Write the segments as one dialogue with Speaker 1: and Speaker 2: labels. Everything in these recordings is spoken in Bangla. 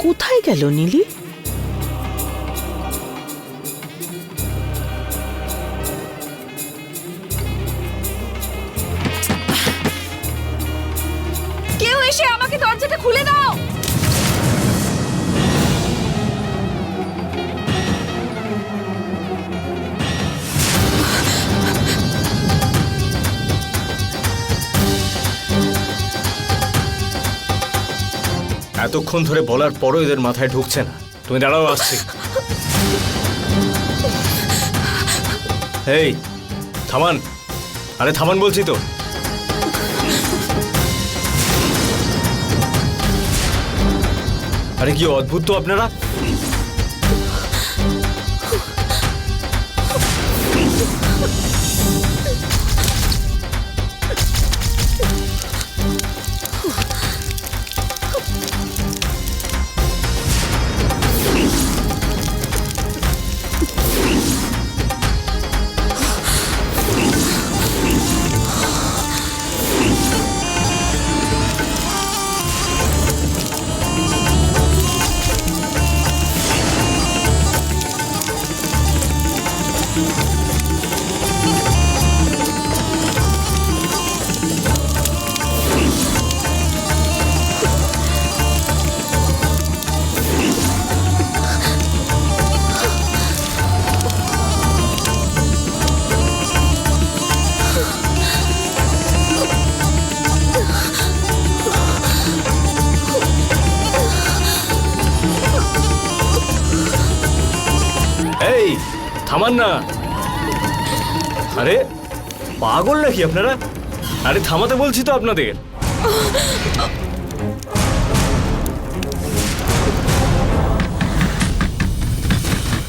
Speaker 1: কোথায় গেল নীলি?
Speaker 2: কেউ এসে আমাকে দরজাটা খুলে দাও।
Speaker 3: এতক্ষণ ধরে বলার পরও এদের মাথায় ঢুকছে না। তুমি দাঁড়াও, আসছি। এই থামান, আরে থামান বলছি তো। আরে কি অদ্ভুত তো আপনারা। এই থামান না। আরে পাগল নাকি আপনারা? আরে থামাতে বলছি তো আপনাদের।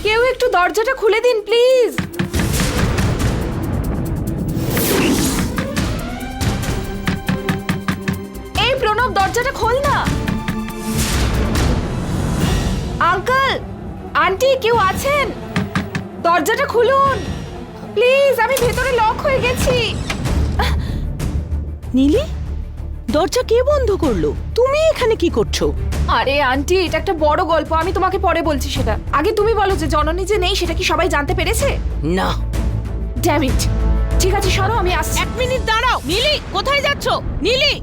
Speaker 2: কেউ একটু দরজাটা খুলে দিন প্লিজ। এই প্রণব, দরজাটা খোল না। আঙ্কেল, আন্টি, কেউ আছেন? দরজাটা খুলুন প্লিজ, আমি ভেতরে লক হয়ে গেছি।
Speaker 1: নীলি, দরজা কে বন্ধ করলো? তুমি এখানে কি করছো?
Speaker 2: আরে আন্টি, এটা একটা বড় গল্প, আমি তোমাকে পরে বলছি সেটা। আগে তুমি বলো যে জননী যে নেই সেটা কি সবাই জানতে পেরেছে?
Speaker 1: না।
Speaker 2: Damn it. ঠিক আছে সরো, আমি আসছি।
Speaker 1: এক মিনিট দাঁড়াও। নীলি, কোথায় যাচ্ছো? নীলি,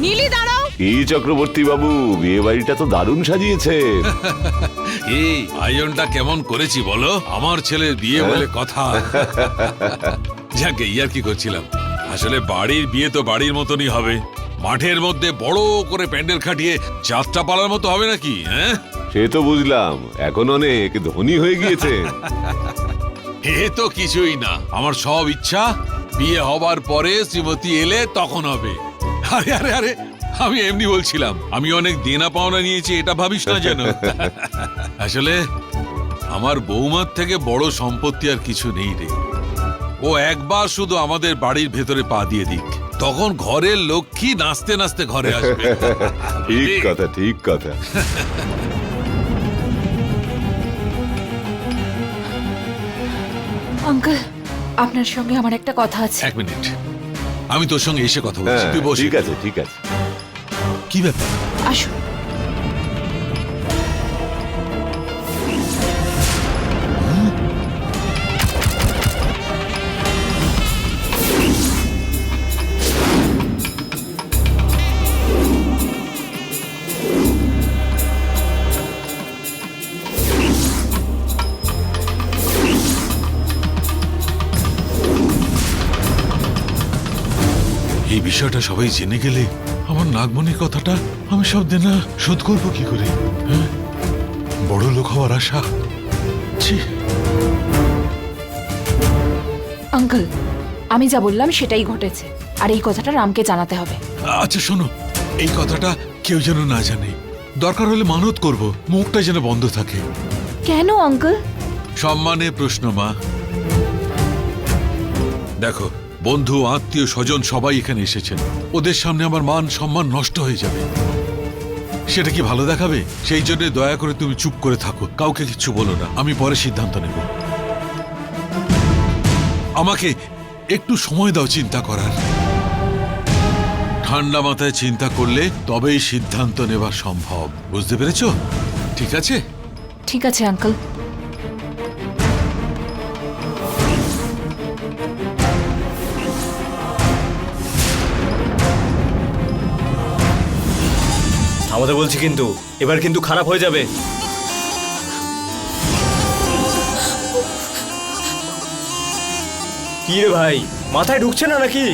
Speaker 1: নীলি দাঁড়াও।
Speaker 4: এই চক্রবর্তী বাবু, বিয়ে বাড়িটা তো দারুণ সাজিয়েছে।
Speaker 5: এই আয়োজনটা কেমন করেছি বলো? আমার ছেলের বিয়ে বলে কথা। যাকে ইয়ার কি করছিলাম, আসলে বাড়ির বিয়ে তো বাড়ির মতনই হবে। মাঠের মধ্যে বড় করে প্যান্ডেল খাটিয়ে যাত্রা পালার মতো হবে নাকি? হ্যাঁ,
Speaker 4: সে তো বুঝলাম, এখন অনেক ধনী হয়ে গিয়েছে।
Speaker 5: এ তো কিছুই না। আমার সব ইচ্ছা বিয়ে হবার পরে শ্রীমতী এলে তখন হবে। আরে আরে আরে, আমি এমনি বলছিলাম। আমি অনেক দেনা পাওনা নিয়েছি, এটা ভাবিস না যেন। আসলে আমার বৌমার থেকে বড় সম্পত্তি আর কিছু নেই রে। ও একবার শুধু আমাদের বাড়ির ভেতরে পা দিয়ে দিক, তখন ঘরের লক্ষ্মী নাচতে নাচতে ঘরে আসবে।
Speaker 4: ঠিক কথা, ঠিক কথা।
Speaker 2: আঙ্কেল, আপনার সঙ্গে আমার একটা কথা আছে।
Speaker 5: এক মিনিট, আমি তোর সঙ্গে এসে কথা বলছি,
Speaker 4: হ্যাঁ,
Speaker 5: তুই বস।
Speaker 4: ঠিক আছে, ঠিক আছে।
Speaker 5: কি ব্যাপার?
Speaker 2: আসুন।
Speaker 5: এই বিষয়টা সবাই জেনে গেলে আমার নাগমণির কথাটা আমি সব দেনা শোধ করবো কি করে? হ্যাঁ, বড় লোক হওয়ার আশা। ছি।
Speaker 2: আঙ্কেল, আমি যা বললাম সেটাই ঘটেছে, আর এই কথাটা রামকে জানাতে হবে।
Speaker 5: আচ্ছা শোনো, এই কথাটা কেউ যেন না জানে। দরকার হলে মানত করব, মুখটা যেন বন্ধ থাকে।
Speaker 2: কেন আঙ্কেল?
Speaker 5: সম্মানের প্রশ্ন মা। দেখো, বন্ধু, আত্মীয় স্বজন সবাই এখানে এসেছেন। ওদের সামনে আমার মান সম্মান নষ্ট হয়ে যাবে। সেটা কি ভালো দেখাবে? সেই জন্য দয়া করে তুমি চুপ করে থাকো, কাউকে কিচ্ছু বলো না। আমি পরে সিদ্ধান্ত নেব। আমাকে একটু সময় দাও চিন্তা করার। ঠান্ডা মাথায় চিন্তা করলে তবেই সিদ্ধান্ত নেওয়া সম্ভব, বুঝতে পেরেছো? ঠিক আছে?
Speaker 2: ঠিক আছে আঙ্কেল।
Speaker 3: আমাদের বলছি কিন্তু এবার কিন্তু খারাপ হয়ে যাবে। কি রে ভাই, মাথায় ঢুকছে না নাকি?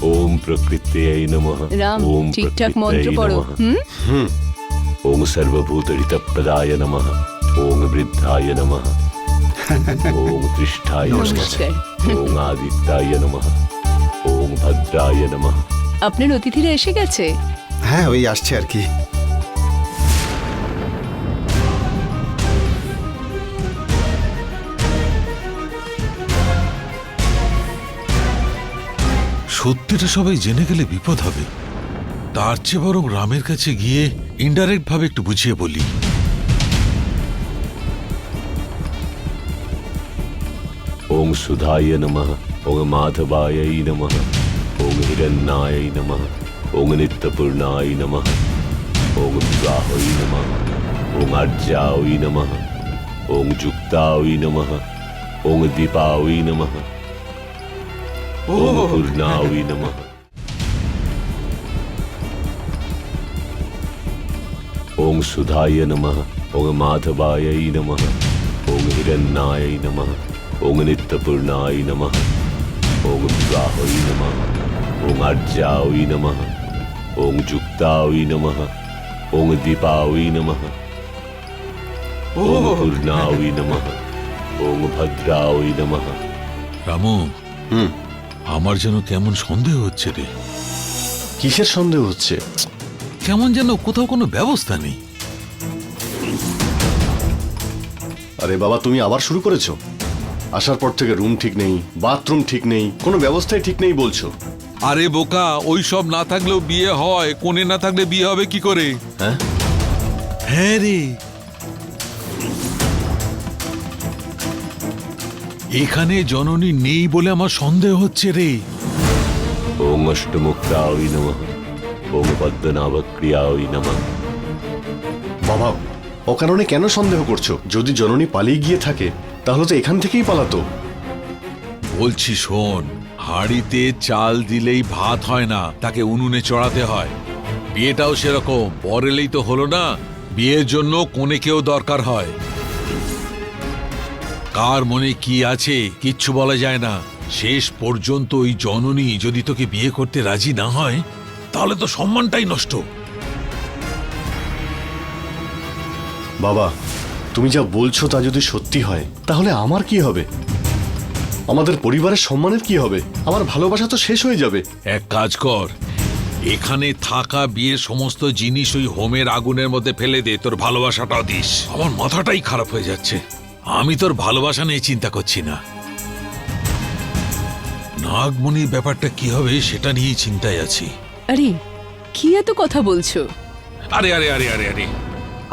Speaker 4: ओम प्रकृत्यै नमः।
Speaker 1: राम,
Speaker 4: ओम
Speaker 1: ठीक-ठाक
Speaker 4: प्रकृत्यै
Speaker 1: मंत्र पढ़ो,
Speaker 4: नमः। ओम सर्वभूतहितप्रदाय नमः। ओम वृद्धाय नमः। ओम त्रिष्ठाय
Speaker 1: नमस्कार।
Speaker 4: नमः। ओम आदित्याय नमः। ओम भद्राय नमः।
Speaker 1: আপনার অতিথিরা এসে গেছে?
Speaker 6: হ্যাঁ ওই আসছে আর কি।
Speaker 5: সত্যিটা সবাই জেনে গেলে বিপদ হবে, তার চেয়ে বরং রামের কাছে গিয়ে ইনডাইরেক্ট ভাবে একটু বুঝিয়ে বলি।
Speaker 4: ओम सुधाय नमः। ओम माधवाय नमः। ओम हिरण्याय नमः। ओम नित्यपूर्णाय नमः। ओम विवाहाय नमः। ओम अर्जाय नमः। ओम जुक्ताय नमः। ओम दीपाय नमः। ओम पूर्णाय नमः। ओम सुधाय नमः। ओम माधवाय नमः। ओम हिरण्याय नमः। ओम नित्यपूर्णाय नमः। ओम विवाहाय नमः। ओम अर्जाय नमः। ओम जुक्ताय नमः। ओम दीपाय नमः। ओम पूर्णाय नमः। ओम भद्राय नमः।
Speaker 5: রামু, আমার যেন কেমন সন্দেহ হচ্ছে রে।
Speaker 6: কিসের সন্দেহ হচ্ছে?
Speaker 5: কেমন যেন কোথাও কোনো ব্যবস্থা নেই।
Speaker 6: আরে বাবা তুমি আবার শুরু করেছো? আসার পর থেকে রুম ঠিক নেই, বাথরুম ঠিক নেই, কোনো ব্যবস্থাই ঠিক নেই বলছো।
Speaker 5: আরে বোকা, ওই সব না থাকলেও বিয়ে হয়, কোণে না থাকলে বিয়ে হবে কি করে?
Speaker 6: হ্যাঁ
Speaker 5: হ্যাঁ রে, এখানে জননী নেই বলে আমার সন্দেহ হচ্ছে রে।
Speaker 4: ओम अष्टमुक्ताय नमः। ओम पद्मनाभक्रियाय नमः।
Speaker 6: বাবা অকারণে কেন সন্দেহ করছো? যদি জননী পালিয়ে গিয়ে থাকে তাহলে তো এখান থেকেই পালাতো।
Speaker 5: বলছি শোন, হাঁড়িতে চাল দিলেই ভাত হয় না, তাকে উনুনে চড়াতে হয়। বিয়েটাও সেরকম, বর এলেই তো হলো না, বিয়ের জন্য কনেকেও দরকার হয়। কার মনে কি আছে কিচ্ছু বলা যায় না। শেষ পর্যন্ত ওই জননী যদি তোকে বিয়ে করতে রাজি না হয় তাহলে তো সম্মানটাই নষ্ট।
Speaker 6: বাবা তুমি যা বলছো তা যদি সত্যি হয় তাহলে আমার কি হবে? আমাদের পরিবারের সম্মানের কি হবে? আমার ভালোবাসা তো শেষ হয়ে যাবে।
Speaker 5: এক কাজ কর, এখানে থাকা বিয়ের সমস্ত জিনিস ওই হোমের আগুনের মধ্যে ফেলে দে, তোর ভালোবাসাটাও দিস। আমার মাথাটাই খারাপ হয়ে যাচ্ছে, আমি তোর ভালোবাসা নিয়ে চিন্তা করছি না, নাগমণির ব্যাপারটা কি হবে সেটা নিয়েই চিন্তায় আছি।
Speaker 1: আরে কি এত কথা বলছো?
Speaker 5: আরে আরে আরে আরে আরে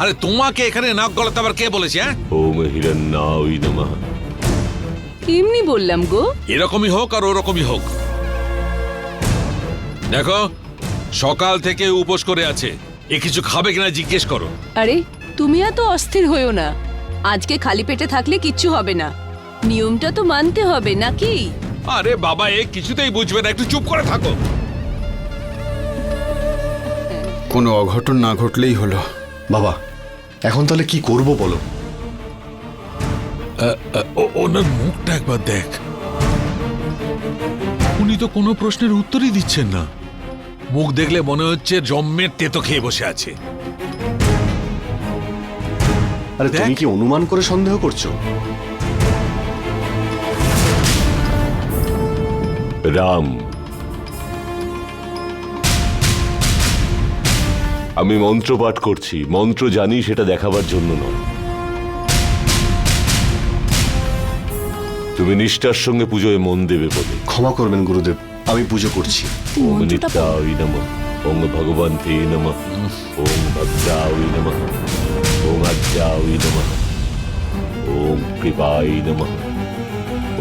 Speaker 5: আরে তোমাকে এখানে নাক গলাতে আবার কে বলেছে? হ্যাঁ,
Speaker 4: ओम हिरण्याय नमः।
Speaker 1: এমনি বললাম গো।
Speaker 5: এরকমই হোক আর ওরকমই হোক। দেখো, সকাল থেকে উপোস করে আছে, এ কিছু খাবে কিনা জিজ্ঞেস করো।
Speaker 1: আরে তুমি এত অস্থির হইও না, আজকে খালি পেটে থাকলে কিচ্ছু হবে না, নিয়মটা তো মানতে হবে নাকি?
Speaker 5: আরে বাবা, এ কিছুতেই বুঝবে না, একটু চুপ করে থাকো।
Speaker 7: কোনো অঘটন না ঘটলেই হলো।
Speaker 6: বাবা এখন তাহলে কি করব বলো?
Speaker 5: ওনার মুখটা একবার দেখ, উনি তো কোনো প্রশ্নের উত্তরই দিচ্ছেন না। মুখ দেখলে মনে হচ্ছে জম্মের তেতো খেয়ে বসে আছে।
Speaker 6: আরে তুমি
Speaker 5: দেখ।
Speaker 6: কি অনুমান করে সন্দেহ করছো?
Speaker 4: राम আমি মন্ত্র পাঠ করছি, মন্ত্র জানি সেটা দেখাবার জন্য নয়। তুমি নিষ্ঠার সঙ্গে পুজোয় মন দেবে বলে।
Speaker 6: ক্ষমা করবেন গুরুদেব, আমি পুজো করছি।
Speaker 4: ওম নিত্যায় নমঃ, ওম ভগবন্তে নমঃ, ওম ভদ্রায় নমঃ, ওম আদ্যায় নমঃ, ওম কৃপায় নমঃ,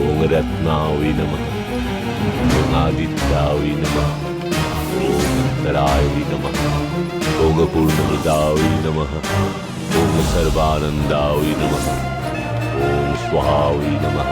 Speaker 4: ওম রত্নায় নমঃ, ওম আদিত্যায় নমঃ, ওম উত্তরায় নমঃ, ওম পূর্ণহৃদায় নমঃ, ওম সর্বানন্দায় নমঃ, ওম স্বাহায় নমঃ।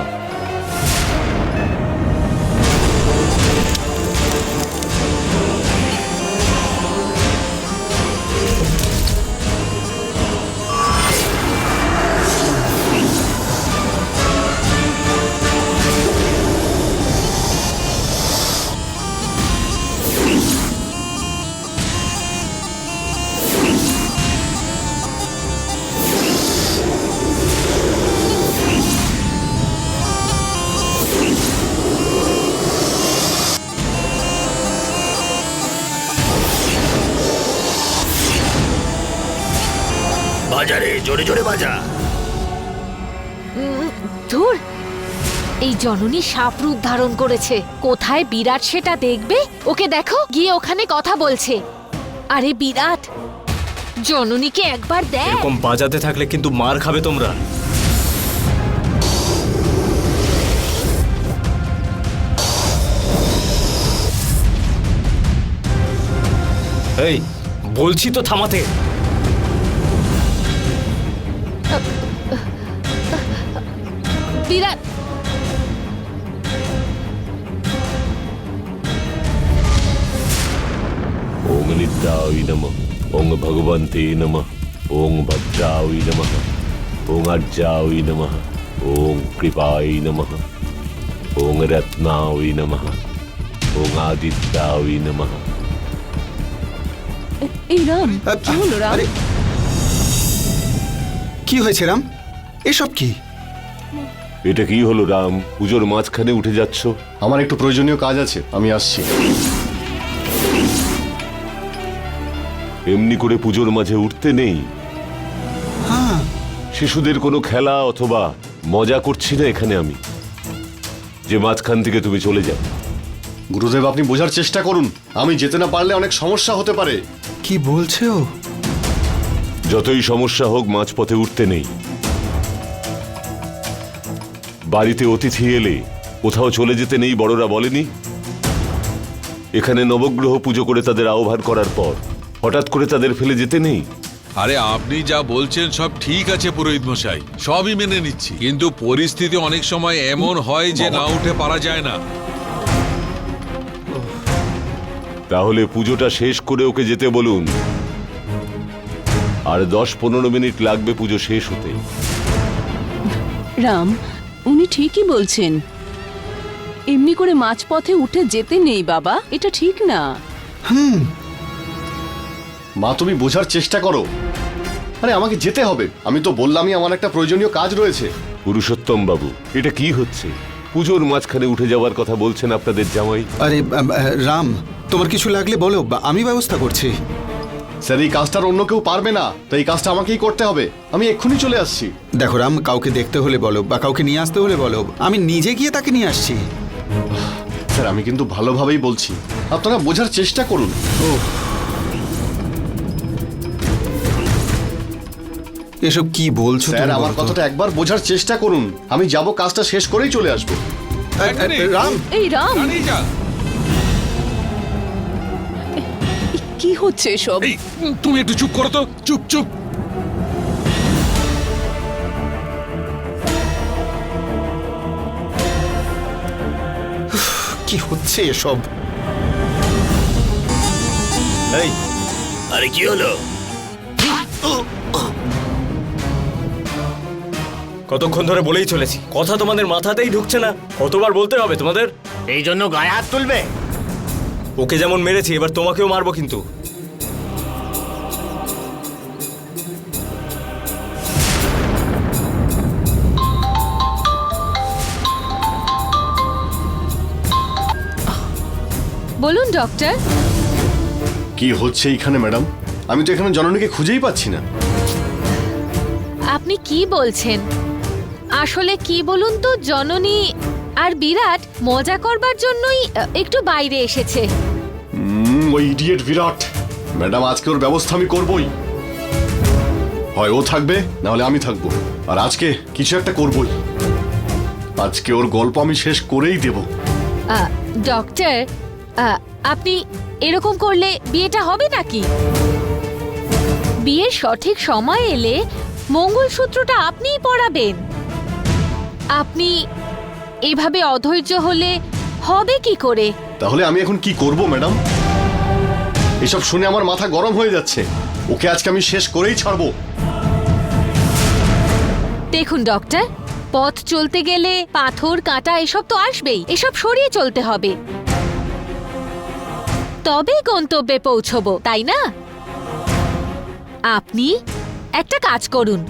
Speaker 8: ধুর, এই জননী সাপ রূপ ধারণ করেছে। কোথায় বিরাট সেটা দেখবে? ওকে দেখো, গিয়ে ওখানে কথা বলছে। আরে বিরাট, জননীকে একবার দেখ।
Speaker 3: এরকম বাজাতে থাকলে কিন্তু মার খাবে তোমরা। এই বলছি তো থামাতে।
Speaker 8: বিরাট,
Speaker 4: ওম নিত্যায় নমঃ, ওম ভগবন্তে নমঃ, ওম ভদ্রায় নমঃ, ওম আর্যায় নমঃ, ওম কৃপায় নমঃ, ওম রত্নায় নমঃ, ওম আদিত্যায় নমঃ।
Speaker 1: এই রাম, কি হলো রাম?
Speaker 7: আরে, কি হয়েছে রাম? এসব কি?
Speaker 4: এটা কি হলো রাম? পুজোর মাঝখানে উঠে যাচ্ছ?
Speaker 6: আমার একটু প্রয়োজনীয় কাজ আছে, আমি আসছি।
Speaker 4: এমনি করে পুজোর মাঝে উঠতে নেই।
Speaker 7: হ্যাঁ,
Speaker 4: শিশুদের কোনো খেলা অথবা মজা করছি না এখানে আমি, যে মাঝখান থেকে তুমি চলে যাও।
Speaker 6: গুরুদেব, আপনি বোঝার চেষ্টা করুন, আমি যেতে না পারলে অনেক সমস্যা হতে পারে।
Speaker 7: কি বলছে ও?
Speaker 4: যতই সমস্যা হোক মাঝপথে উঠতে নেই। বাড়িতে অতিথি এলে কোথাও চলে যেতে নেই, বড়রা বলেনি? এখানে নবগ্রহ পুজো করে তাদের আহ্বান করার পর হঠাৎ করে তাদের ফেলে যেতে নেই।
Speaker 5: আরে আপনি যা বলছেন সব ঠিক আছে পুরোহিত মশাই, সবই মেনে নিচ্ছি, কিন্তু পরিস্থিতি অনেক সময় এমন হয় যে না উঠে পারা যায় না।
Speaker 4: তাহলে পুজোটা শেষ করে ওকে যেতে বলুন। আর 10-15 মিনিট লাগবে পুজো শেষ হতে।
Speaker 1: রাম, উনি ঠিকই বলছেন। এমনি করে মাঝপথে উঠে যেতে নেই বাবা, এটা ঠিক না।
Speaker 6: মা, তুমি বোঝার চেষ্টা করো। আরে আমাকে যেতে হবে, আমি তো বললামই আমার একটা প্রয়োজনীয় কাজ রয়েছে।
Speaker 4: পুরুষোত্তম বাবু, এটা কি হচ্ছে? পুজোর মাঝখানে উঠে যাওয়ার কথা বলছেন আপনাদের জামাই।
Speaker 7: আরে রাম, তোমার কিছু লাগলে বলো, আমি ব্যবস্থা করছি।
Speaker 6: স্যার, এই কাজটার অন্য কেউ পারবে না, তাই এই কাজটা আমাকেই করতে হবে। আমি এক্ষুনি চলে আসছি।
Speaker 7: দেখো রাম, কাউকে দেখতে হলে বলো বা কাউকে নিয়ে আসতে হলে বলো, আমি নিজে গিয়ে তাকে নিয়ে আসছি।
Speaker 6: স্যার, আমি কিন্তু ভালোভাবেই বলছি, আপনারা বোঝার চেষ্টা করুন।
Speaker 7: এসব কি বলছো
Speaker 6: স্যার,
Speaker 7: তুমি?
Speaker 6: আমার
Speaker 7: বলো তো।
Speaker 6: কথাটা একবার বোঝার চেষ্টা করুন। আমি যাব, কাজটা শেষ করেই চলে আসবো।
Speaker 7: রাম,
Speaker 1: এই রাম,
Speaker 5: দাঁড়িয়ে যা।
Speaker 1: কি হচ্ছে এসব?
Speaker 5: এই তুমি একটু চুপ করো তো, চুপ চুপ।
Speaker 7: কি হচ্ছে এসব?
Speaker 3: এই আরে কি হলো? কতক্ষণ ধরে বলেই চলেছি, কথা তোমাদের মাথাতেই ঢুকছে না। কতবার বলতে হবে তোমাদের?
Speaker 9: এই জন্য গায়ে হাত তুলবে?
Speaker 3: ওকে যেমন মেরেছি এবার তোমাকেও মারবো কিন্তু।
Speaker 8: বলুন ডক্টর।
Speaker 6: কি হচ্ছে এইখানে ম্যাডাম? আমি তো এখানে জননীকে খুঁজেই পাচ্ছি না।
Speaker 8: আপনি কি বলছেন? আসলে কি বলুন তো, জননী আর বিরাট মজা করবার জন্যই একটু বাইরে এসেছে।
Speaker 6: ওই ইডিয়েট বিরাট। ম্যাডাম, আজকে ওর ব্যবস্থা আমি করবই। হয় ও থাকবে, না হলে আমি থাকবো। আর আজকে কিছু একটা করবই। আজকে ওর গল্প আমি শেষ করেই দেব।
Speaker 8: ডক্টর, আপনি এরকম করলে বিয়েটা হবে নাকি? বিয়ের সঠিক সময় এলে মঙ্গলসূত্রটা আপনিই পরাবেন। আপনি এভাবে অধৈর্য হলে হবে কি করে?
Speaker 6: তাহলে আমি এখন কি করব ম্যাডাম? এসব শুনে আমার মাথা গরম হয়ে যাচ্ছে। ওকে আজকে আমি শেষ করেই ছাড়বো।
Speaker 8: দেখুন ডক্টর, পথ চলতে গেলে পাথর কাঁটা এসব তো আসবেই, এসব সরিয়ে চলতে হবে, তবেই গন্তব্যে পৌঁছবো, তাই না? আপনি একটা কাজ করুন,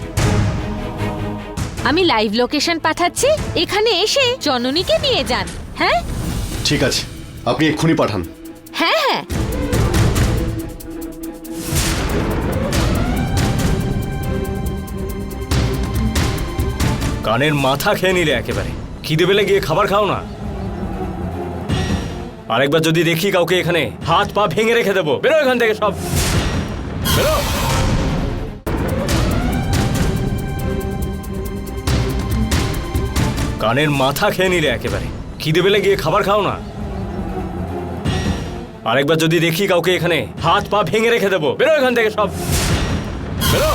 Speaker 8: আমি লাইভ লোকেশন পাঠাচ্ছি, এখানে এসে জননীকে নিয়ে যান। হ্যাঁ
Speaker 6: ঠিক আছে, আপনি এক্ষুনি পাঠান।
Speaker 8: হ্যাঁ হ্যাঁ।
Speaker 3: কানের মাথা খেয়ে নিলে একেবারে। খিদে পেলে গিয়ে খাবার খাও না। আরেকবার যদি দেখি কাউকে এখানে, হাত পা ভেঙে রেখে দেবো। বেরো এখান থেকে সব, বেরো। কানের মাথা খেয়ে নিলে একেবারে। খিদে পেলে গিয়ে খাবার খাও না। আরেকবার যদি দেখি কাউকে এখানে, হাত পা ভেঙে রেখে দেবো। বেরো এখান থেকে সব, বেরো।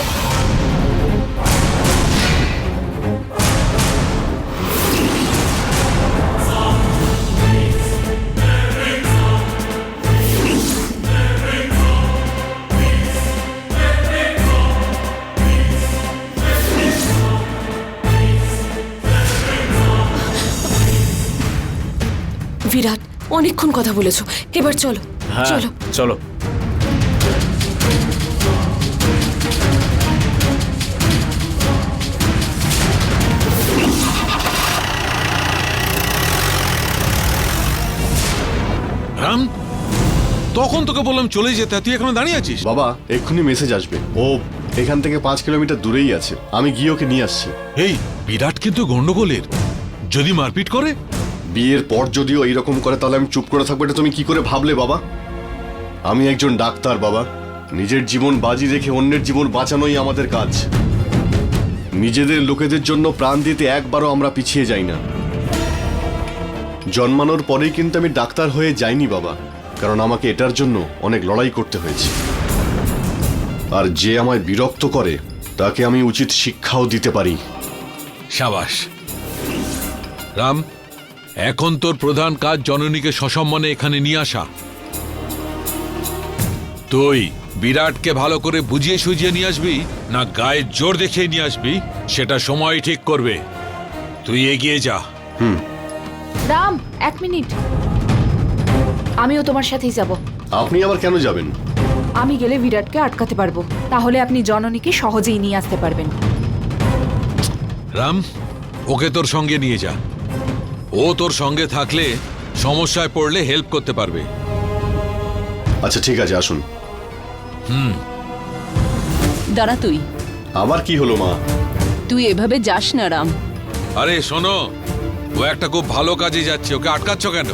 Speaker 1: বিরাট, অনেকক্ষণ কথা বলেছো, এবার চলো।
Speaker 3: হ্যাঁ,
Speaker 1: চলো
Speaker 3: চলো।
Speaker 5: রাম, তখন তোকে বললাম চলে যেতে, তুই এখনো দাঁড়িয়ে আছিস?
Speaker 6: বাবা, এক্ষুনি মেসেজ আসবে। ও এখান থেকে 5 কিলোমিটার দূরেই আছে। আমি গিয়ে ওকে নিয়ে আসছি।
Speaker 5: এই বিরাট কিন্তু গন্ডগোলের, যদি মারপিট করে।
Speaker 6: বিয়ের পর যদিও এইরকম করে, তাহলে আমি চুপ করে থাকবো, এটা তুমি কি করে ভাবলে বাবা? আমি একজন ডাক্তার বাবা। নিজের জীবন বাজি রেখে অন্যের জীবন বাঁচানোই আমাদের কাজ। নিজেদের লোকেদের জন্য প্রাণ দিতে একবারও আমরা পিছিয়ে যাই না। জন্মানোর পরেই কিন্তু আমি ডাক্তার হয়ে যাইনি বাবা, কারণ আমাকে এটার জন্য অনেক লড়াই করতে হয়েছে। আর যে আমায় বিরক্ত করে তাকে আমি উচিত শিক্ষাও দিতে পারি।
Speaker 5: সাবাস রাম, এখন তোর প্রধান কাজ জননীকে সসম্মানে এখানে নিয়ে আসা। তুই বিরাটকে ভালো করে বুঝিয়ে সুঝিয়ে নিয়ে আসবি, না গায়ে জোর দেখিয়ে নিয়ে আসবি, সেটা সময় ঠিক করবে। তুই এগিয়ে যা।
Speaker 2: রাম, 1 মিনিট। আমিও তোমার সাথেই যাব।
Speaker 6: আপনি আবার কেন যাবেন?
Speaker 2: আমি গেলে বিরাটকে আটকাতে পারবো, তাহলে আপনি জননীকে সহজেই নিয়ে আসতে পারবেন।
Speaker 5: রাম, ওকে তোর সঙ্গে নিয়ে যা। ও তোর সঙ্গে থাকলে সমস্যায় পড়লে হেল্প করতে পারবে।
Speaker 6: আচ্ছা ঠিক আছে, আসুন।
Speaker 1: দাঁড়া তুই।
Speaker 6: আবার কি হলো মা?
Speaker 1: তুই এভাবে যাস না রাম।
Speaker 5: আরে শোনো, ও একটা খুব ভালো কাজে যাচ্ছে, ওকে আটকাচ্ছ কেন?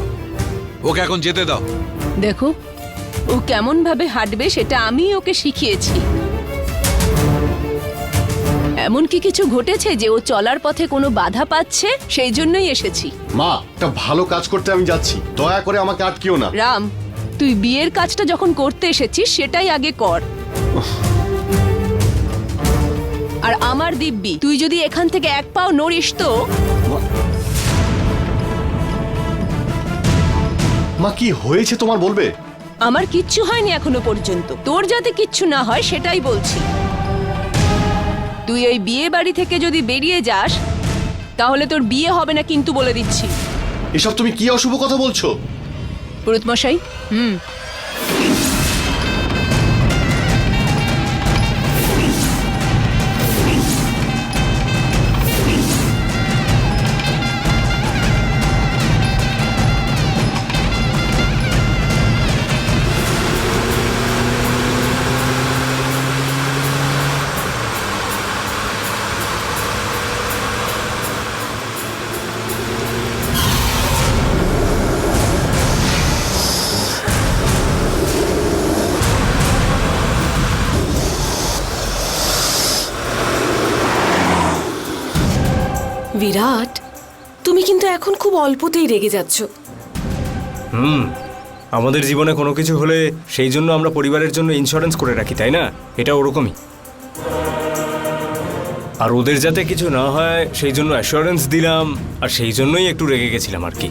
Speaker 5: ওকে এখন যেতে দাও।
Speaker 1: দেখো, ও কেমন ভাবে হাঁটবে সেটা আমি ওকে শিখিয়েছি। এমন কি কিছু ঘটেছে যে ও চলার পথে কোনো বাধা পাচ্ছে? সেই জন্যই এসেছি।
Speaker 6: মা, একটা ভালো কাজ করতে আমি যাচ্ছি, দয়া করে আমাকে আটকিও না।
Speaker 1: রাম, তুই বিয়ের কাজটা যখন করতে এসেছিস সেটাই আগে কর। আর আমার দিব্যি, তুই যদি এখান থেকে 1 পাও নড়িস তো।
Speaker 6: মা, কি হয়েছে তোমার বলবে?
Speaker 1: আমার কিচ্ছু হয়নি এখনো পর্যন্ত, তোর যাতে কিচ্ছু না হয় সেটাই বলছি। তুই এই বিয়ে বাড়ি থেকে যদি বেরিয়ে যাস তাহলে তোর বিয়ে হবে না, কিন্তু বলে দিচ্ছি।
Speaker 6: এসব তুমি কি অশুভ কথা বলছো?
Speaker 1: পুরোহিত মশাই,
Speaker 2: বিরাট, তুমি কিন্তু এখন খুব অল্পতেই রেগে যাচ্ছ।
Speaker 3: আমাদের জীবনে কোনো কিছু হলে সেই জন্য আমরা পরিবারের জন্য ইন্স্যুরেন্স করে রাখি, তাই না? এটা ওরকমই। আর ওদের যাতে কিছু না হয় সেই জন্য অ্যাসুরেন্স দিলাম, আর সেই জন্যই একটু রেগে গেছিলাম আর কি।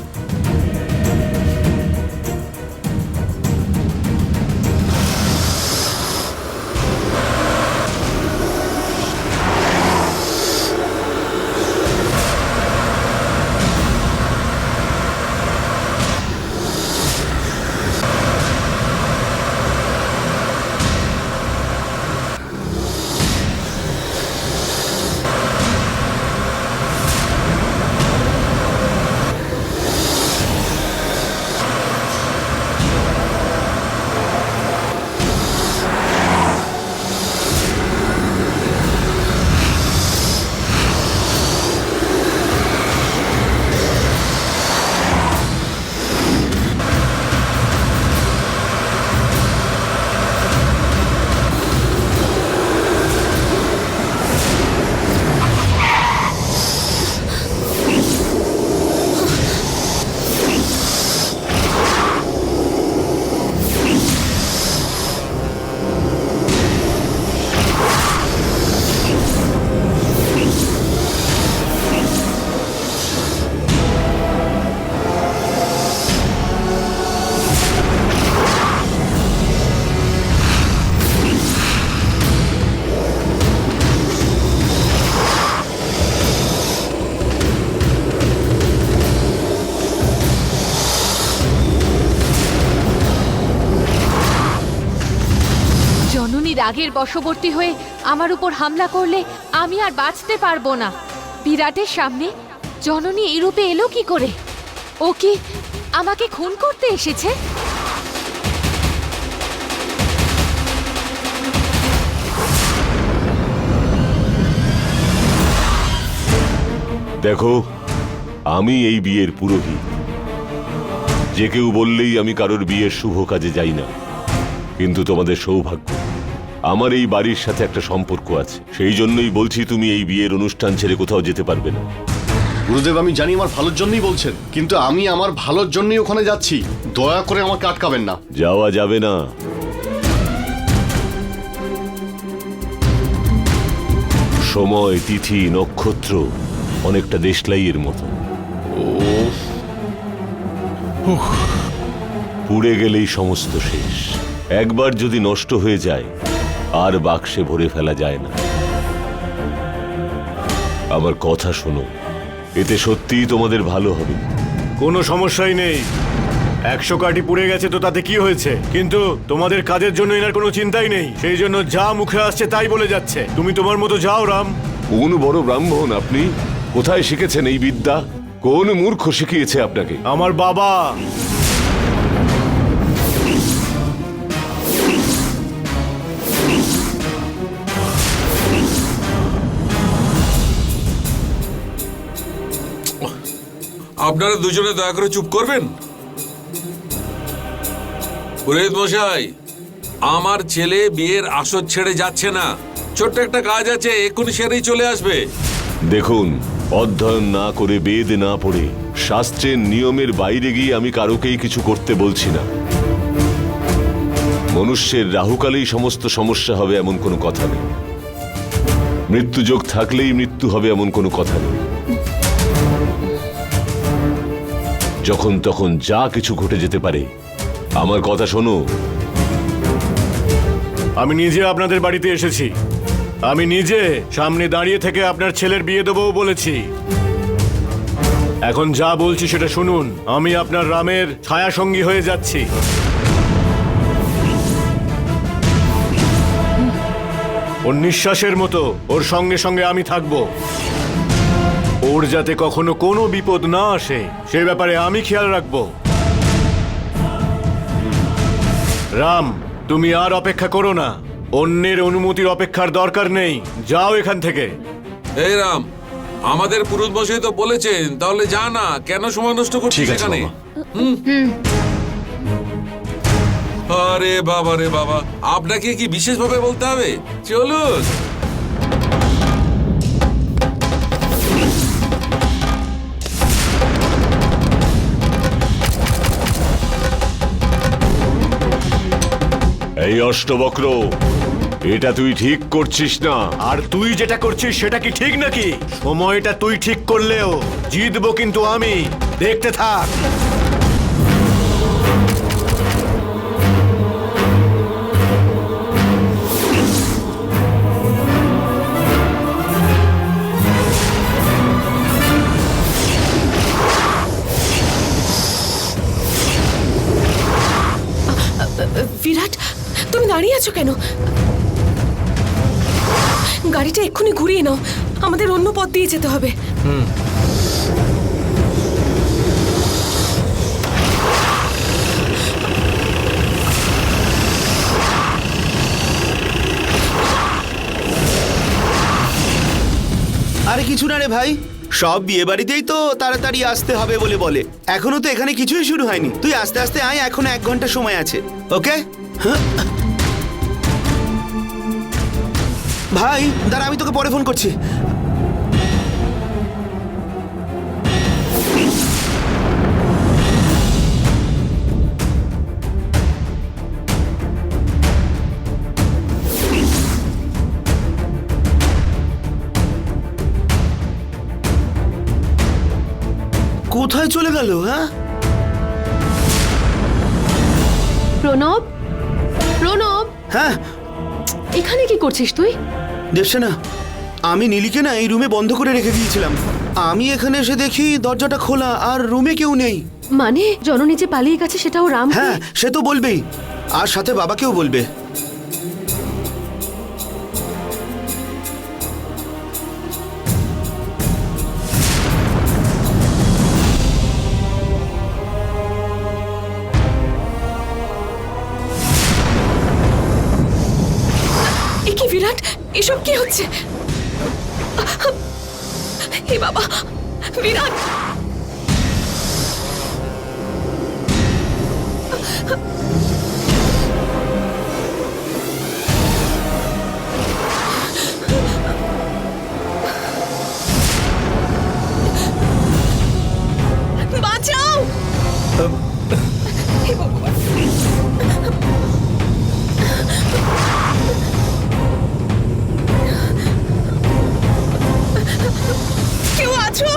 Speaker 8: রাগের বশবর্তী হয়ে আমার উপর হামলা করলে আমি আর বাঁচতে পারবো না। বিরাটের সামনে জননী এই রূপে এলো কি করে? ও কি আমাকে খুন করতে এসেছে?
Speaker 4: দেখো, আমি এই বিয়ের পুরোহিত। যে কেউ বললেই আমি কারোর বিয়ের শুভ কাজে যাই না, কিন্তু তোমাদের সৌভাগ্য আমার এই বাড়ির সাথে একটা সম্পর্ক আছে। সেই জন্যই বলছি তুমি এই বিয়ের অনুষ্ঠান ছেড়ে কোথাও যেতে পারবে না।
Speaker 6: গুরুদেব, আমি জানি আমার ভালোর জন্যই বলছেন, কিন্তু আমি আমার ভালোর জন্যই ওখানে যাচ্ছি। দয়া করে আমাকে আটকাবেন না।
Speaker 4: যাওয়া যাবে না। সময়, তিথি, নক্ষত্র অনেকটা দেশলাইয়ের মতো, পুড়ে গেলেই সমস্ত শেষ। একবার যদি নষ্ট হয়ে যায় আর বাক্সে ভরে ফেলা যায় না। আমার কথা শোনো, এতে সত্যিই তোমাদের ভালো হবে।
Speaker 10: কোনো সমস্যাই নেই। 100 কাঠি পুড়ে গেছে তো তাতে কি হয়েছে? কিন্তু তোমাদের কাজের জন্য এনার কোনো চিন্তাই নেই, সেই জন্য যা মুখে আসছে তাই বলে যাচ্ছে। তুমি তোমার মতো যাও রাম।
Speaker 4: কোন বড় ব্রাহ্মণ আপনি? কোথায় শিখেছেন এই বিদ্যা? কোন মূর্খ শিখিয়েছে আপনাকে?
Speaker 10: আমার বাবা।
Speaker 5: আপনারা দুজনে দয়া করে চুপ করবেন। পুরোহিত মশাই, আমার ছেলে বিয়ের আসর ছেড়ে যাচ্ছে না। ছোট্ট একটা কাজ আছে, এক্ষুনি সেরেই চলে আসবে।
Speaker 4: দেখুন, অধ্যয়ন না করে, বেদ না পড়ে, শাস্ত্রের নিয়মের বাইরে গিয়ে আমি কারোকেই কিছু করতে বলছি না। মনুষ্যের রাহুকালেই সমস্ত সমস্যা হবে এমন কোনো কথা নেই। মৃত্যুযোগ থাকলেই মৃত্যু হবে এমন কোনো কথা নেই। যখন তখন যা কিছু ঘটে যেতে পারে। আমার কথা শোনো।
Speaker 10: আমি নিজে আপনাদের বাড়িতে এসেছি। আমি নিজে সামনে দাঁড়িয়ে থেকে আপনার ছেলের বিয়ে দেবো বলেছি। এখন যা বলছি সেটা শুনুন। আমি আপনার রামের ছায়া সঙ্গী হয়ে যাচ্ছি। ওর নিঃশ্বাসের মতো ওর সঙ্গে সঙ্গে আমি থাকবো। ওর যাতে কখনো কোনো বিপদ না আসে সে ব্যাপারে আমি খেয়াল রাখবো। রাম, তুমি আর অপেক্ষা করো না। অন্যের অনুমতির অপেক্ষার দরকার নেই। যাও এখান থেকে।
Speaker 5: এই রাম, আমাদের পুরুষ মশাই তো বলেছেন, তাহলে যা না, কেন সময় নষ্ট করছিস এখানে? আরে বাবা রে বাবা, আপনাকে কি বিশেষভাবে বলতে হবে? চলুন।
Speaker 4: এই অষ্টবক্র, এটা তুই ঠিক করছিস না।
Speaker 10: আর তুই যেটা করছিস সেটা কি ঠিক নাকি? সময়টা তুই ঠিক করলেও জিতবো কিন্তু আমি, দেখতে থাক।
Speaker 2: বিরাট, তুমি দাঁড়িয়ে আছো কেন? গাড়িটা এক্ষুনি ঘুরিয়ে নাও, আমাদের অন্য পথ দিয়ে যেতে হবে।
Speaker 7: আরে কিছু না রে ভাই, সব বিয়ে বাড়িতেই তো তাড়াতাড়ি আসতে হবে বলে বলে। এখনো তো এখানে কিছুই শুরু হয়নি, তুই আস্তে আস্তে আয়, এখনো 1 ঘন্টা সময় আছে। ওকে ভাই, দাঁড়া, আমি তোকে পরে ফোন করছি। কোথায় চলে গেল? হ্যাঁ,
Speaker 1: প্রণব, প্রণব,
Speaker 7: হ্যাঁ
Speaker 1: এখানে কি করছিস তুই?
Speaker 7: দেবসেনা, আমি নীলিকে না এই রুমে বন্ধ করে রেখে দিয়েছিলাম। আমি এখানে এসে দেখি দরজাটা খোলা আর রুমে কেউ নেই।
Speaker 1: মানে জননী যে পালিয়ে গেছে সেটাও রাম?
Speaker 7: হ্যাঁ, সে তো বলবেই, আর সাথে বাবাকেও বলবে।
Speaker 2: এ কি বিরাট, এসব কি হচ্ছে? হে বাবা, বিরাট! বাঁচাও! হে ভগবান! কেউ আছো?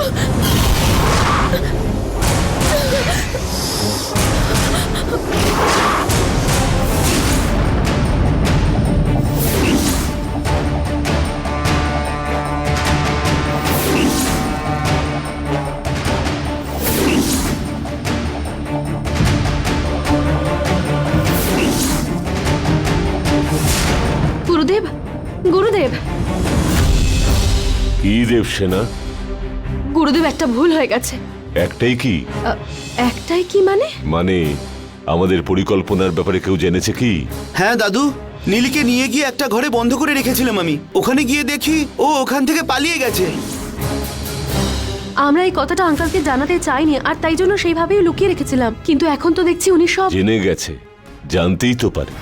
Speaker 1: গুরুদেব, গুরুদেব,
Speaker 4: কি দেবসেনা?
Speaker 1: গুরুদেব, একটা ভুল হয়ে গেছে।
Speaker 4: একটাই কি?
Speaker 1: একটাই কি মানে?
Speaker 4: মানে আমাদের পরিকল্পনার ব্যাপারে কেউ জেনেছে কি?
Speaker 7: হ্যাঁ দাদু, নীলিকে নিয়ে গিয়ে একটা ঘরে বন্ধ করে রেখেছিলাম আমি। ওখানে গিয়ে দেখি ও ওখান থেকে পালিয়ে গেছে।
Speaker 1: আমরা এই কথাটা আঙ্কেলকে জানাতে চাইনি, আর তাই জন্য সেইভাবেই লুকিয়ে রেখেছিলাম। কিন্তু এখন তো দেখছি উনি সব
Speaker 4: জেনে গেছে, জানতেই তো পারে।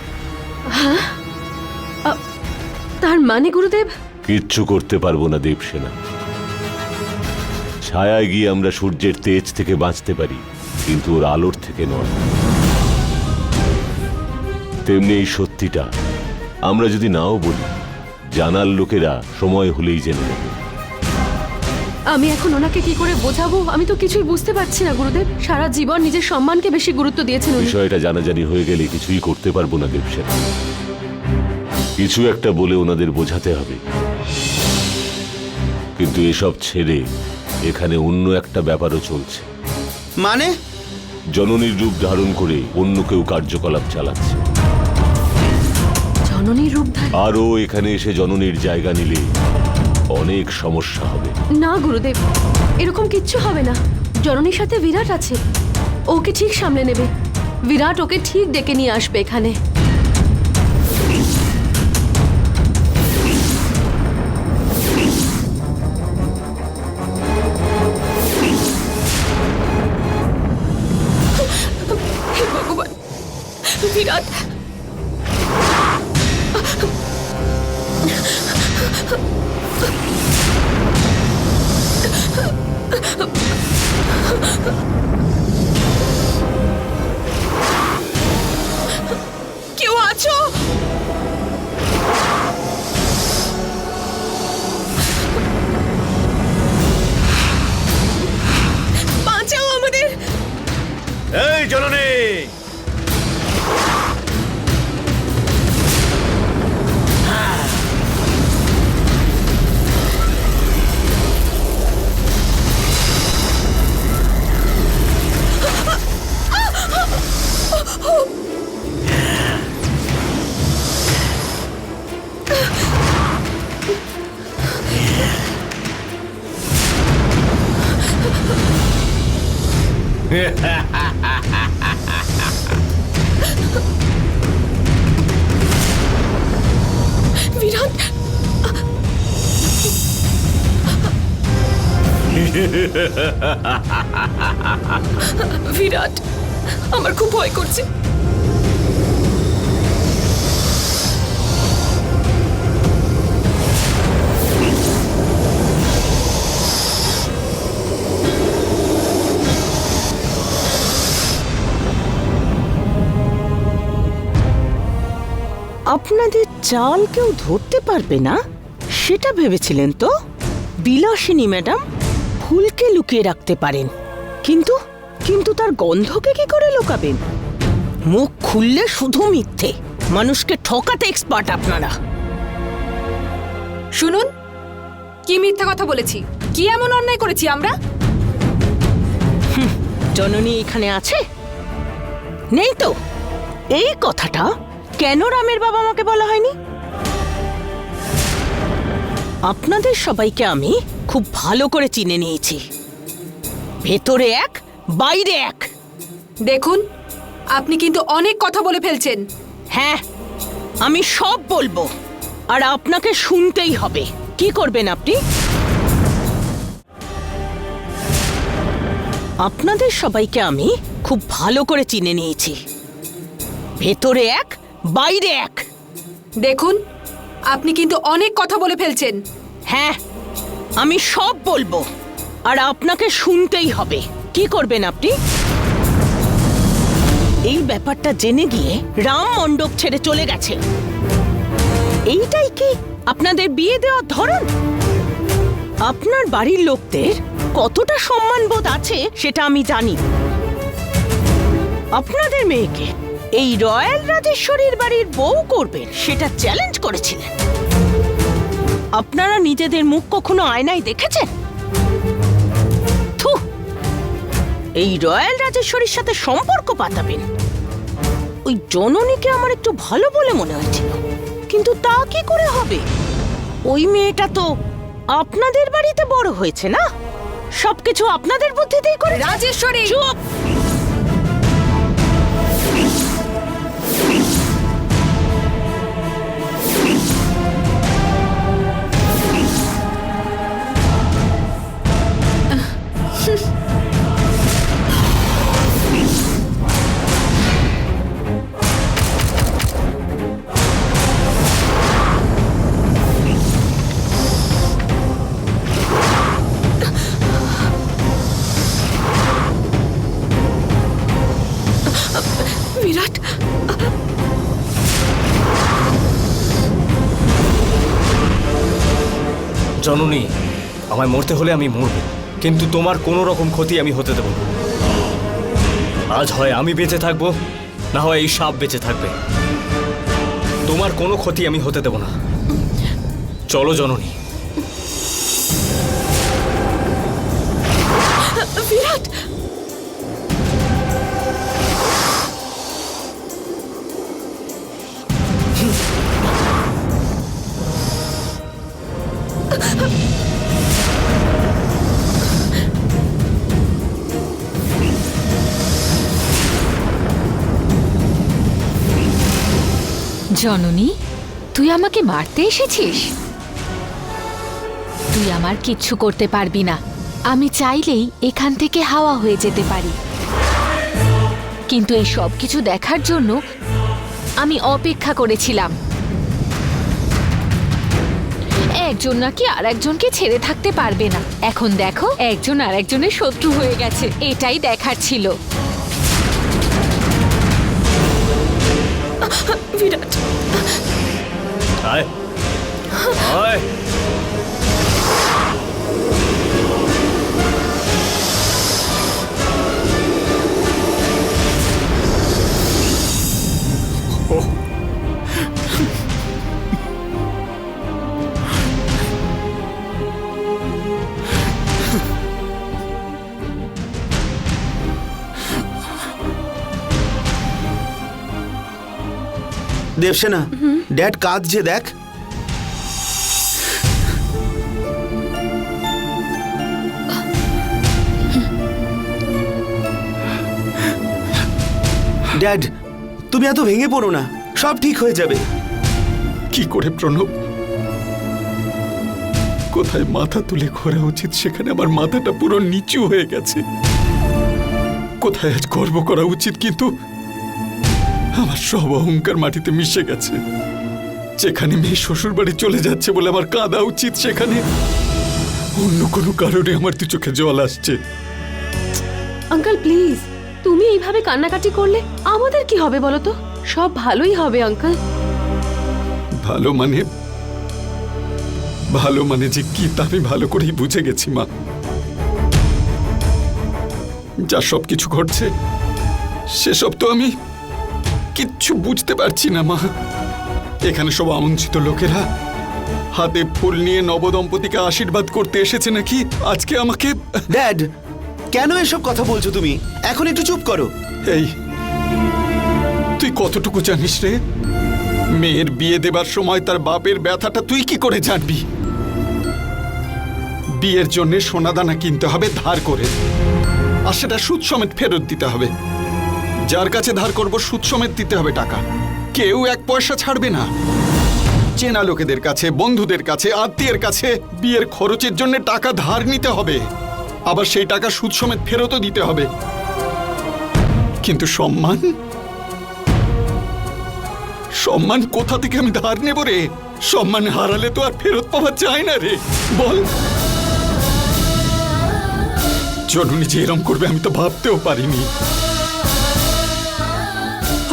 Speaker 1: তার মানে গুরুদেব?
Speaker 4: কিচ্ছু করতে পারবো না দেবসেনা। ছায়ায় গিয়ে আমরা সূর্যের তেজ থেকে বাঁচতে পারি, কিন্তু ওর আলোর থেকে নয়। তেমনি এই সত্যিটা আমরা যদি নাও বলি, জানার লোকেরা সময় হলেই জেনে নেবে।
Speaker 1: আমি এখন ওনাকে কি করে বোঝাবো? আমি তো কিছুই বুঝতে পারছি না গুরুদেব। সারা জীবন নিজের সম্মানকে বেশি গুরুত্ব দিয়েছেন উনি।
Speaker 4: বিষয়টা জানাজানি হয়ে গেলে কিছুই করতে পারবো না দেবসেনা। কিছু একটা বলে ওনাদের বোঝাতে হবে। কিন্তু এসব ছেড়ে এখানে অন্য একটা ব্যাপারও চলছে।
Speaker 7: মানে?
Speaker 4: জননীর রূপ ধারণ করে অন্য কেউ কার্যকলাপ চালাচ্ছে।
Speaker 1: জননীর রূপধারী?
Speaker 4: আরও এখানে এসে জননীর জায়গা নিলে অনেক সমস্যা হবে।
Speaker 1: না গুরুদেব, এরকম কিচ্ছু হবে না। জননীর সাথে বিরাট আছে, ওকে ঠিক সামলে নেবে। বিরাট ওকে ঠিক ডেকে নিয়ে আসবে এখানে।
Speaker 2: হে ভগবান, বিরাট! বিরাট, বিরাট, আমার খুব ভয় করছে।
Speaker 11: আপনাদের চাল কেউ ধরতে পারবে না সেটা ভেবেছিলেন তো? বিলাসিনী ম্যাডাম ফুলকে লুকিয়ে রাখতে পারেন, কিন্তু কিন্তু তার গন্ধকে কি করে লুকাবেন? মুখ খুললে শুধু মিথ্যে, মানুষকে ঠকাতে এক্সপার্ট আপনারা।
Speaker 2: শুনুন, কি মিথ্যা কথা বলেছি? কি এমন অন্যায় করেছি আমরা?
Speaker 11: জননী এখানে আছে? নেই তো? এই কথাটা কেন রামের বাবা মাকে বলা হয়নি? আপনাদের সবাইকে আমি খুব ভালো করে চিনে নিয়েছি, ভেতরে এক বাইরে এক।
Speaker 2: দেখুন, আপনি কিন্তু অনেক কথা বলে ফেলছেন।
Speaker 11: হ্যাঁ, আমি সব বলবো, আর আপনাকে শুনতেই হবে। কি করবেন আপনি? আপনাদের সবাইকে আমি খুব ভালো করে চিনে নিয়েছি, ভেতরে এক বাইরে এক।
Speaker 2: দেখুন, আপনি কিন্তু অনেক কথা বলে ফেলছেন।
Speaker 11: হ্যাঁ, আমি সব বলবো, আর আপনাকে শুনতেই হবে। কি করবেন আপনি? এই ব্যাপারটা জেনে গিয়ে রাম মণ্ডপ ছেড়ে চলে গেছে। এইটাই কি আপনাদের বিয়ে দেওয়ার ধরন? আপনার বাড়ির লোকদের কতটা সম্মানবোধ আছে সেটা আমি জানি। আপনাদের মেয়েকে এই রয়্যাল রাজেশ্বরীর বাড়ির বউ করবেন সেটা চ্যালেঞ্জ করেছিলেন। আপনারা নিজেদের মুখ কখনো আয়নায় দেখেছেন? থু, এই রয়্যাল রাজেশ্বরীর সাথে সম্পর্ক পাতাবেন? ওই জননীকে আমার একটু ভালো বলে মনে হয়েছিল, কিন্তু তা কি করে হবে? ওই মেয়েটা তো আপনাদের বাড়িতে বড় হয়েছে না? সবকিছু আপনাদের বুদ্ধিতেই করে।
Speaker 2: রাজেশ্বরী,
Speaker 11: চুপ!
Speaker 2: বিরাট,
Speaker 3: জননী, আমায় মরতে হলে আমি মরব, কিন্তু তোমার কোনো রকম ক্ষতি আমি হতে দেব না। আজ হয় আমি বেঁচে থাকবো, না হয় এই সাপ বেঁচে থাকবে। তোমার কোনো ক্ষতি আমি হতে দেব না। চলো জননী।
Speaker 2: বিরাট,
Speaker 8: জননী, তুই আমাকে মারতে এসেছিস? তুই আমার কিচ্ছু করতে পারবি না। আমি চাইলেই এখান থেকে হাওয়া হয়ে যেতে পারি, কিন্তু এই সব কিছু দেখার জন্য আমি অপেক্ষা করেছিলাম। একজন নাকি আর একজনকে ছেড়ে থাকতে পারবে না। এখন দেখো, একজন আর একজনের শত্রু হয়ে গেছে। এটাই দেখার ছিল।
Speaker 2: বিরাট,
Speaker 3: আয় আয়।
Speaker 7: দেবসেনা, ড্যাড কাঁদছে দেখ। ড্যাড, তুমি এত ভেঙে পড়ো না, সব ঠিক হয়ে যাবে।
Speaker 12: কি করে প্রণব? কোথায় মাথা তুলে ঘোরা উচিত সেখানে আমার মাথাটা পুরো নিচু হয়ে গেছে। কোথায় আজ গর্ব করা উচিত কিন্তু আমার সব অহংকার মাটিতে মিশে গেছে। যেখানে মেয়ে শ্বশুর বাড়ি চলে যাচ্ছে বলে আমার কাঁদা উচিত, সেখানে অন্য কোনো কারণে আমার দু চোখে জল আসছে।
Speaker 1: আঙ্কেল প্লিজ, তুমি এইভাবে কান্নাকাটি করলে আমাদের কি হবে বলো তো? সব ভালোই হবে আঙ্কেল।
Speaker 12: ভালো মানে যে কি তা আমি ভালো করেই বুঝে গেছি মা। যা সব কিছু ঘটছে সেসব তো আমি কিচ্ছু বুঝতে পারছি না মা। এখানে সব আমন্ত্রিত লোকেরা হাতে ফুল নিয়ে নবদম্পতিকে আশীর্বাদ করতে এসেছে নাকি আজকে আমাকে।
Speaker 7: ড্যাড, কেন এসব কথা বলছো তুমি? এখন একটু চুপ করো।
Speaker 12: এই তুই কতটুকু জানিস রে? মেয়ের বিয়ে দেবার সময় তার বাপের ব্যথাটা তুই কি করে জানবি? বিয়ের জন্য সোনাদানা কিনতে হবে ধার করে, আর সেটা সুদ সমেত ফেরত দিতে হবে। যার কাছে ধার করব সুদ সমেত দিতে হবে টাকা। কেউ এক পয়সা ছাড়বে না। চেনা লোকেদের কাছে, বন্ধুদের কাছে, আত্মীয়ের কাছে বিয়ের খরচের জন্য টাকা ধার নিতে হবে, আবার সেই টাকা সুদ সমেত ফেরতও দিতে হবে। কিন্তু সম্মান কোথা থেকে আমি ধার নেব রে? সম্মান হারালে তো আর ফেরত পাওয়া যায় না রে, বল। জননী যে এরম করবে আমি তো ভাবতেও পারিনি।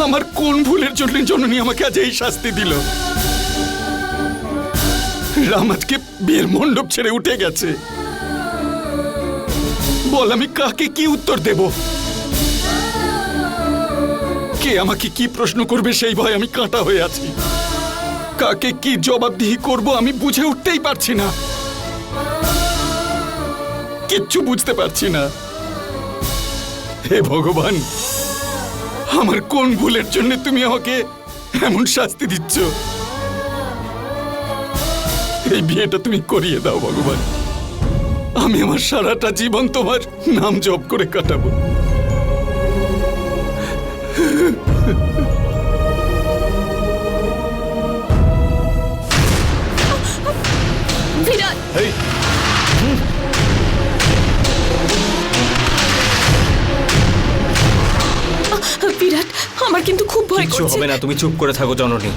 Speaker 12: আমার কোন ভুলের জন্য জননী আমাকে আজ এই শাস্তি দিল? রাম আজকে বিয়ের মণ্ডপ ছেড়ে উঠে গেছে। বল আমি কাকে কি উত্তর দেব? কে আমাকে কি প্রশ্ন করবে সেই ভয় আমি কাঁটা হয়ে আছি। কাকে কি জবাবদিহি করব আমি বুঝে উঠতেই পারছি না, কিচ্ছু বুঝতে পারছি না। হে ভগবান, আমার কোন ভুলের জন্য তুমি আমাকে এমন শাস্তি দিচ্ছ? এই বিয়েটা তুমি করিয়ে দাও ভগবান। আমি আমার সারাটা জীবন তোমার নাম জপ করে কাটাবো।
Speaker 1: বিরাট, বিরাট, আমার কিন্তু খুব ভয়
Speaker 3: কিচ্ছু
Speaker 1: করছে।
Speaker 3: হবে না, তুমি চুপ করে থাকো জননী।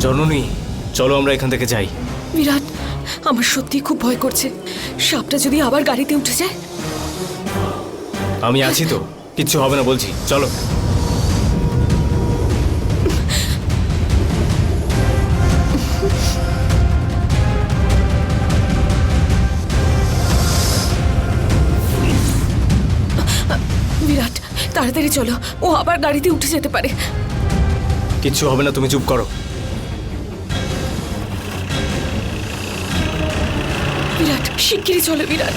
Speaker 3: জননী, চলো আমরা এখান থেকে যাই।
Speaker 1: বিরাট, আমার সত্যি খুব ভয় করছে। সাপটা যদি আবার গাড়িতে উঠে যায়।
Speaker 3: আমি আছি তো, কিচ্ছু হবে না বলছি, চলো।
Speaker 1: বিরাট, তাড়াতাড়ি চলো, ও আবার গাড়িতে উঠে যেতে পারে।
Speaker 3: কিচ্ছু হবে না, তুমি চুপ করো।
Speaker 1: বিরাট, শিগগিরই চলো বিরাট।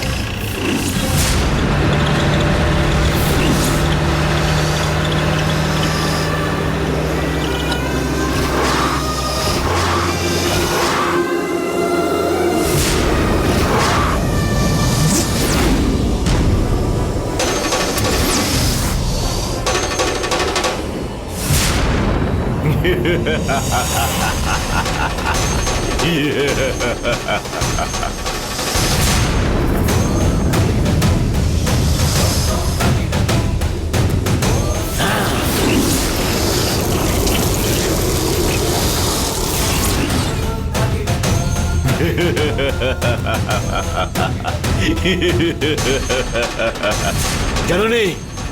Speaker 10: জানো নে,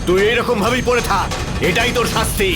Speaker 10: তুই এইরকম ভাবেই পড়ে থাক, এটাই তোর শাস্তি।